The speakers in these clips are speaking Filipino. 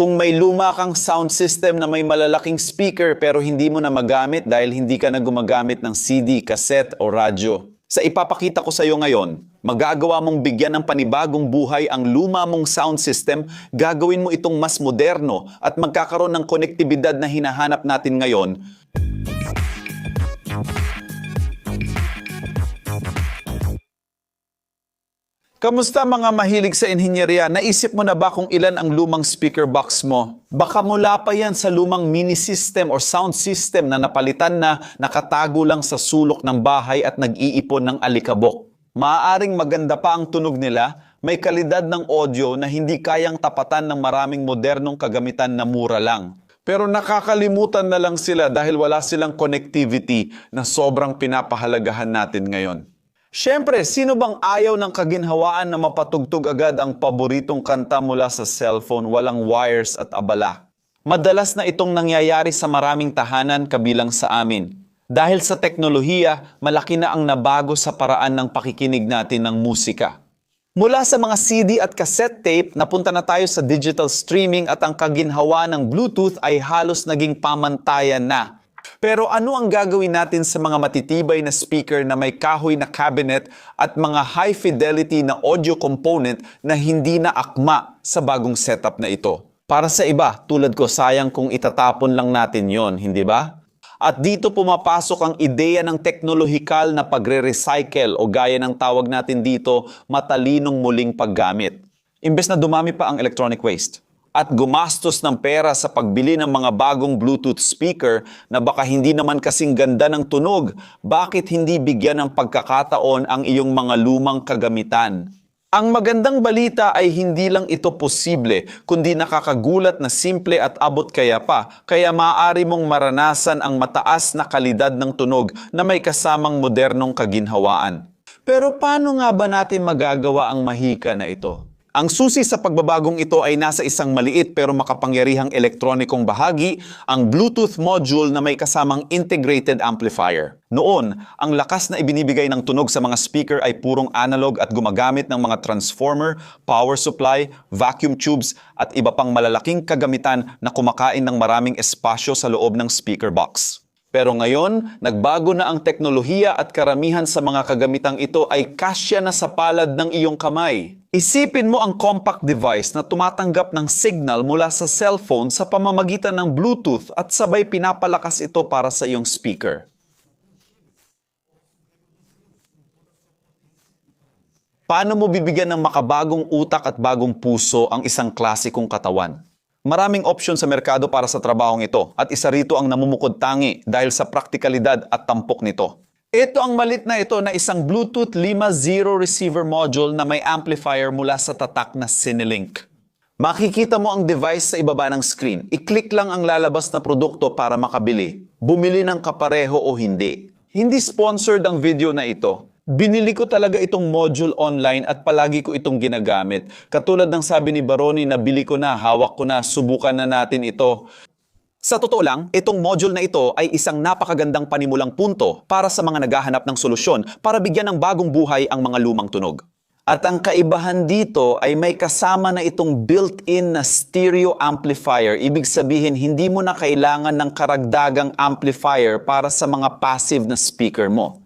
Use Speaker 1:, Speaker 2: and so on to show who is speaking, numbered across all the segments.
Speaker 1: kung may luma kang sound system na may malalaking speaker pero hindi mo na magamit dahil hindi ka na gumagamit ng CD, cassette o radyo. Sa ipapakita ko sa iyo ngayon, magagawa mong bigyan ng panibagong buhay ang luma mong sound system, gagawin mo itong mas moderno at magkakaroon ng konektibidad na hinahanap natin ngayon. Kamusta mga mahilig sa inhinyeriya? Naisip mo na ba kung ilan ang lumang speaker box mo? Baka mula pa yan sa lumang mini system or sound system na napalitan na, nakatago lang sa sulok ng bahay at nag-iipon ng alikabok. Maaaring maganda pa ang tunog nila, may kalidad ng audio na hindi kayang tapatan ng maraming modernong kagamitan na mura lang. Pero nakakalimutan na lang sila dahil wala silang connectivity na sobrang pinapahalagahan natin ngayon. Siyempre, sino bang ayaw ng kaginhawaan na mapatugtog agad ang paboritong kanta mula sa cellphone, walang wires at abala? Madalas na itong nangyayari sa maraming tahanan kabilang sa amin. Dahil sa teknolohiya, malaki na ang nabago sa paraan ng pakikinig natin ng musika. Mula sa mga CD at cassette tape, napunta na tayo sa digital streaming at ang kaginhawa ng Bluetooth ay halos naging pamantayan na. Pero ano ang gagawin natin sa mga matitibay na speaker na may kahoy na cabinet at mga high fidelity na audio component na hindi na akma sa bagong setup na ito? Para sa iba, tulad ko, sayang kung itatapon lang natin yon, hindi ba? At dito pumapasok ang ideya ng teknolohikal na pagre-recycle o gaya ng tawag natin dito, matalinong muling paggamit. Imbes na dumami pa ang electronic waste at gumastos ng pera sa pagbili ng mga bagong Bluetooth speaker na baka hindi naman kasing ganda ng tunog, bakit hindi bigyan ng pagkakataon ang iyong mga lumang kagamitan? Ang magandang balita ay hindi lang ito posible, kundi nakakagulat na simple at abot kaya pa, kaya maaari mong maranasan ang mataas na kalidad ng tunog na may kasamang modernong kaginhawaan. Pero paano nga ba natin magagawa ang mahika na ito? Ang susi sa pagbabagong ito ay nasa isang maliit pero makapangyarihang elektronikong bahagi, ang Bluetooth module na may kasamang integrated amplifier. Noon, ang lakas na ibinibigay ng tunog sa mga speaker ay purong analog at gumagamit ng mga transformer, power supply, vacuum tubes at iba pang malalaking kagamitan na kumakain ng maraming espasyo sa loob ng speaker box. Pero ngayon, nagbago na ang teknolohiya at karamihan sa mga kagamitang ito ay kasya na sa palad ng iyong kamay. Isipin mo ang compact device na tumatanggap ng signal mula sa cellphone sa pamamagitan ng Bluetooth at sabay pinapalakas ito para sa iyong speaker. Paano mo bibigyan ng makabagong utak at bagong puso ang isang klasikong katawan? Maraming opsyon sa merkado para sa trabahong ito at isa rito ang namumukod-tangi dahil sa praktikalidad at tampok nito. Ito ang malit na ito na isang Bluetooth 5.0 receiver module na may amplifier mula sa tatak na Cinelink. Makikita mo ang device sa ibaba ng screen. I-click lang ang lalabas na produkto para makabili. Bumili ng kapareho o hindi. Hindi sponsored ang video na ito. Binili ko talaga itong module online at palagi ko itong ginagamit. Katulad ng sabi ni Baroni na bili ko na, hawak ko na, subukan na natin ito. Sa totoo lang, itong module na ito ay isang napakagandang panimulang punto para sa mga naghahanap ng solusyon para bigyan ng bagong buhay ang mga lumang tunog. At ang kaibahan dito ay may kasama na itong built-in na stereo amplifier. Ibig sabihin, hindi mo na kailangan ng karagdagang amplifier para sa mga passive na speaker mo.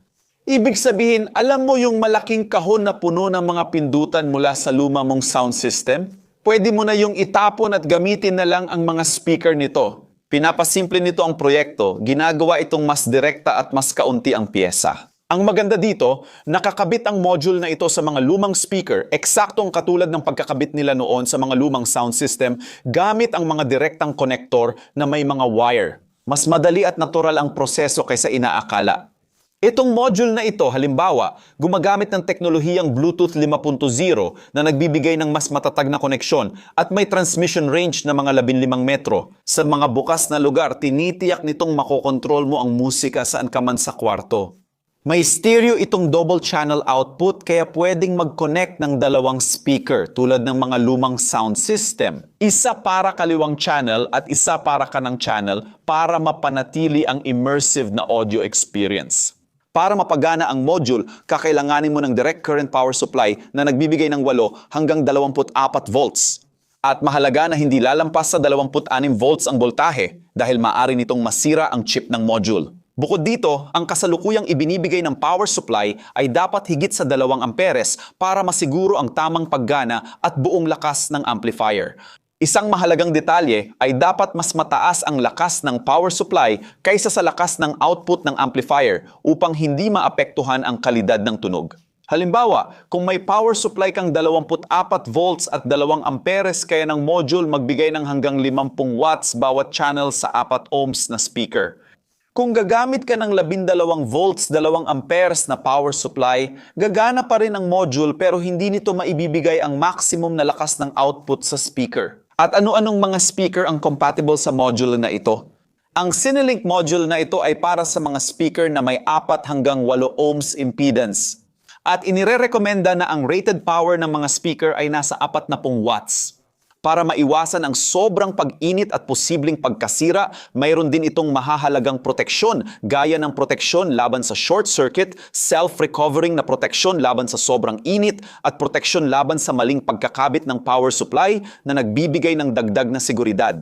Speaker 1: Ibig sabihin, alam mo yung malaking kahon na puno ng mga pindutan mula sa luma mong sound system? Pwede mo na yung itapon at gamitin na lang ang mga speaker nito. Pinapasimple nito ang proyekto, ginagawa itong mas direkta at mas kaunti ang pyesa. Ang maganda dito, nakakabit ang module na ito sa mga lumang speaker, eksaktong katulad ng pagkakabit nila noon sa mga lumang sound system, gamit ang mga direktang connector na may mga wire. Mas madali at natural ang proseso kaysa inaakala. Itong module na ito, halimbawa, gumagamit ng teknolohiyang Bluetooth 5.0 na nagbibigay ng mas matatag na koneksyon at may transmission range na mga 15 metro. Sa mga bukas na lugar, tinitiyak nitong makokontrol mo ang musika saan ka man sa kwarto. May stereo itong double channel output kaya pwedeng mag-connect ng dalawang speaker tulad ng mga lumang sound system. Isa para kaliwang channel at isa para kanang channel para mapanatili ang immersive na audio experience. Para mapagana ang module, kakailanganin mo ng direct current power supply na nagbibigay ng 8 hanggang 24 volts. At mahalaga na hindi lalampas sa 26 volts ang voltahe dahil maaari nitong masira ang chip ng module. Bukod dito, ang kasalukuyang ibinibigay ng power supply ay dapat higit sa 2 amperes para masiguro ang tamang paggana at buong lakas ng amplifier. Isang mahalagang detalye ay dapat mas mataas ang lakas ng power supply kaysa sa lakas ng output ng amplifier upang hindi maapektuhan ang kalidad ng tunog. Halimbawa, kung may power supply kang 24 volts at 2 amperes kaya ng module magbigay ng hanggang 50 watts bawat channel sa 4 ohms na speaker. Kung gagamit ka ng 12 volts 2 amperes na power supply, gagana pa rin ang module pero hindi nito maibibigay ang maximum na lakas ng output sa speaker. At ano-anong mga speaker ang compatible sa module na ito? Ang Cinelink module na ito ay para sa mga speaker na may 4 hanggang 8 ohms impedance. At inirerekomenda na ang rated power ng mga speaker ay nasa 40 watts. Para maiwasan ang sobrang pag-init at posibleng pagkasira, mayroon din itong mahahalagang proteksyon gaya ng proteksyon laban sa short circuit, self-recovering na proteksyon laban sa sobrang init, at proteksyon laban sa maling pagkakabit ng power supply na nagbibigay ng dagdag na seguridad.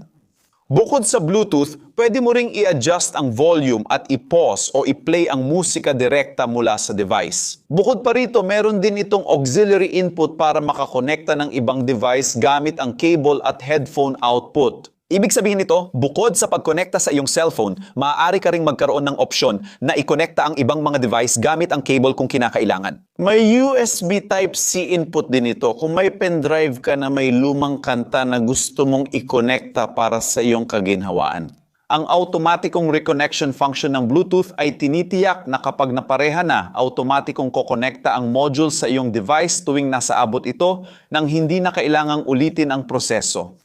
Speaker 1: Bukod sa Bluetooth, pwede mo ring i-adjust ang volume at i-pause o i-play ang musika direkta mula sa device. Bukod pa rito, meron din itong auxiliary input para makakonekta ng ibang device gamit ang cable at headphone output. Ibig sabihin nito, bukod sa pagkonekta sa iyong cellphone, maaari ka ring magkaroon ng opsyon na ikonekta ang ibang mga device gamit ang cable kung kinakailangan. May USB Type-C input din ito kung may pendrive ka na may lumang kanta na gusto mong ikonekta para sa iyong kaginhawaan. Ang automatikong reconnection function ng Bluetooth ay tinitiyak na kapag napareha na, automatikong kokonekta ang module sa iyong device tuwing nasa abot ito nang hindi na kailangang ulitin ang proseso.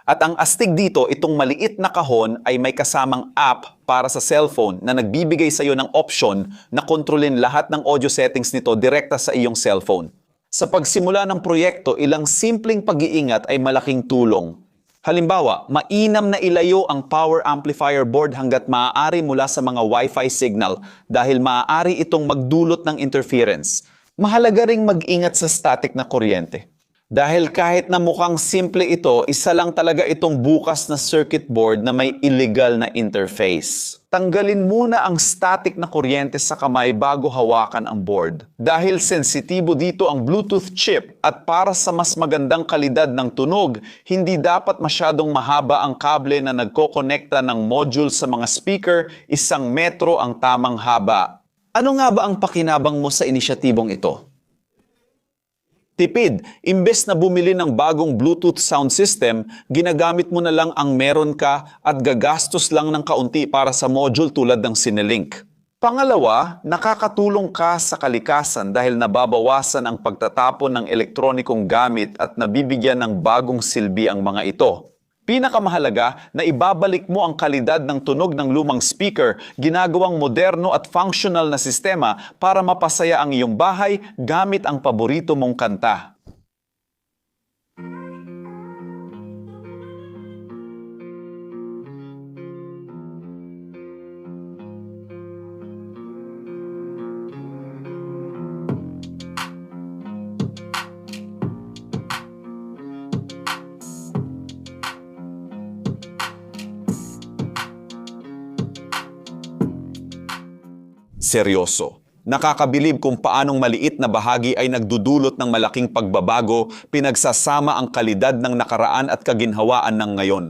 Speaker 1: At ang astig dito, itong maliit na kahon ay may kasamang app para sa cellphone na nagbibigay sa iyo ng option na kontrolin lahat ng audio settings nito direkta sa iyong cellphone. Sa pagsimula ng proyekto, ilang simpleng pag-iingat ay malaking tulong. Halimbawa, mainam na ilayo ang power amplifier board hanggat maaari mula sa mga Wi-Fi signal dahil maaari itong magdulot ng interference. Mahalaga ring mag-ingat sa static na kuryente. Dahil kahit na mukhang simple ito, isa lang talaga itong bukas na circuit board na may illegal na interface. Tanggalin muna ang static na kuryente sa kamay bago hawakan ang board. Dahil sensitibo dito ang Bluetooth chip at para sa mas magandang kalidad ng tunog, hindi dapat masyadong mahaba ang kable na nagkokonekta ng module sa mga speaker, 1 metro ang tamang haba. Ano nga ba ang pakinabang mo sa inisyatibong ito? Tipid, imbes na bumili ng bagong Bluetooth sound system, ginagamit mo na lang ang meron ka at gagastos lang ng kaunti para sa module tulad ng Cinelink. Pangalawa, nakakatulong ka sa kalikasan dahil nababawasan ang pagtatapon ng elektronikong gamit at nabibigyan ng bagong silbi ang mga ito. Pinakamahalaga na ibabalik mo ang kalidad ng tunog ng lumang speaker, ginagawang moderno at functional na sistema para mapasaya ang iyong bahay gamit ang paborito mong kanta. Seryoso. Nakakabilib kung paanong maliit na bahagi ay nagdudulot ng malaking pagbabago, pinagsasama ang kalidad ng nakaraan at kaginhawaan ng ngayon.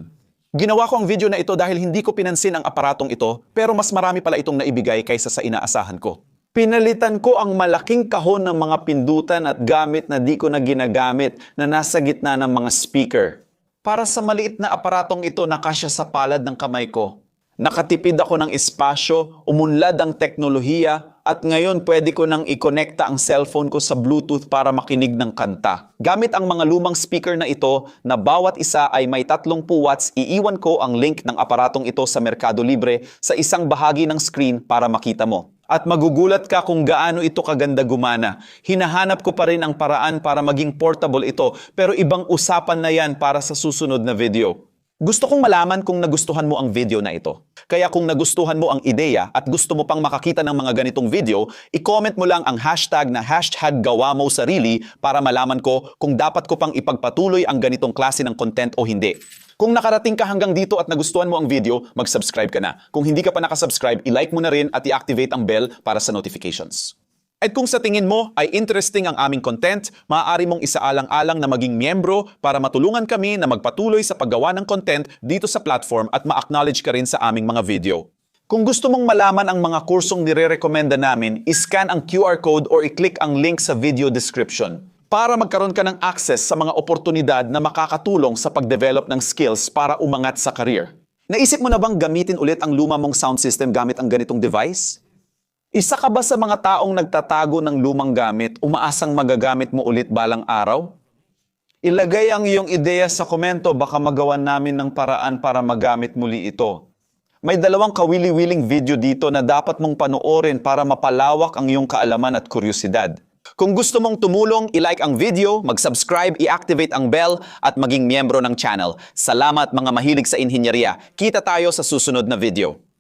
Speaker 1: Ginawa ko ang video na ito dahil hindi ko pinansin ang aparatong ito, pero mas marami pala itong naibigay kaysa sa inaasahan ko. Pinalitan ko ang malaking kahon ng mga pindutan at gamit na di ko na ginagamit na nasa gitna ng mga speaker. Para sa maliit na aparatong ito na kasya sa palad ng kamay ko. Nakatipid ako ng espasyo, umunlad ang teknolohiya, at ngayon pwede ko nang i-connecta ang cellphone ko sa Bluetooth para makinig ng kanta. Gamit ang mga lumang speaker na ito, na bawat isa ay may 30 watts, iiwan ko ang link ng aparatong ito sa Mercado Libre sa isang bahagi ng screen para makita mo. At magugulat ka kung gaano ito kaganda gumana. Hinahanap ko pa rin ang paraan para maging portable ito, pero ibang usapan na yan para sa susunod na video. Gusto kong malaman kung nagustuhan mo ang video na ito. Kaya kung nagustuhan mo ang ideya at gusto mo pang makakita ng mga ganitong video, i-comment mo lang ang hashtag na #GawaMoSarili para malaman ko kung dapat ko pang ipagpatuloy ang ganitong klase ng content o hindi. Kung nakarating ka hanggang dito at nagustuhan mo ang video, mag-subscribe ka na. Kung hindi ka pa nakasubscribe, i-like mo na rin at i-activate ang bell para sa notifications. At kung sa tingin mo ay interesting ang aming content, maaari mong isaalang-alang na maging miyembro para matulungan kami na magpatuloy sa paggawa ng content dito sa platform at ma-acknowledge ka rin sa aming mga video. Kung gusto mong malaman ang mga kursong nire-recommenda namin, iscan ang QR code or i-click ang link sa video description para magkaroon ka ng access sa mga oportunidad na makakatulong sa pag-develop ng skills para umangat sa career. Naisip mo na bang gamitin ulit ang luma mong sound system gamit ang ganitong device? Isa ka ba sa mga taong nagtatago ng lumang gamit, umaasang magagamit mo ulit balang araw? Ilagay ang iyong ideya sa komento, baka magawan namin ng paraan para magamit muli ito. May 2 kawili-wiling video dito na dapat mong panoorin para mapalawak ang iyong kaalaman at kuryosidad. Kung gusto mong tumulong, i-like ang video, mag-subscribe, i-activate ang bell at maging miyembro ng channel. Salamat mga mahilig sa inhinyeriya. Kita tayo sa susunod na video.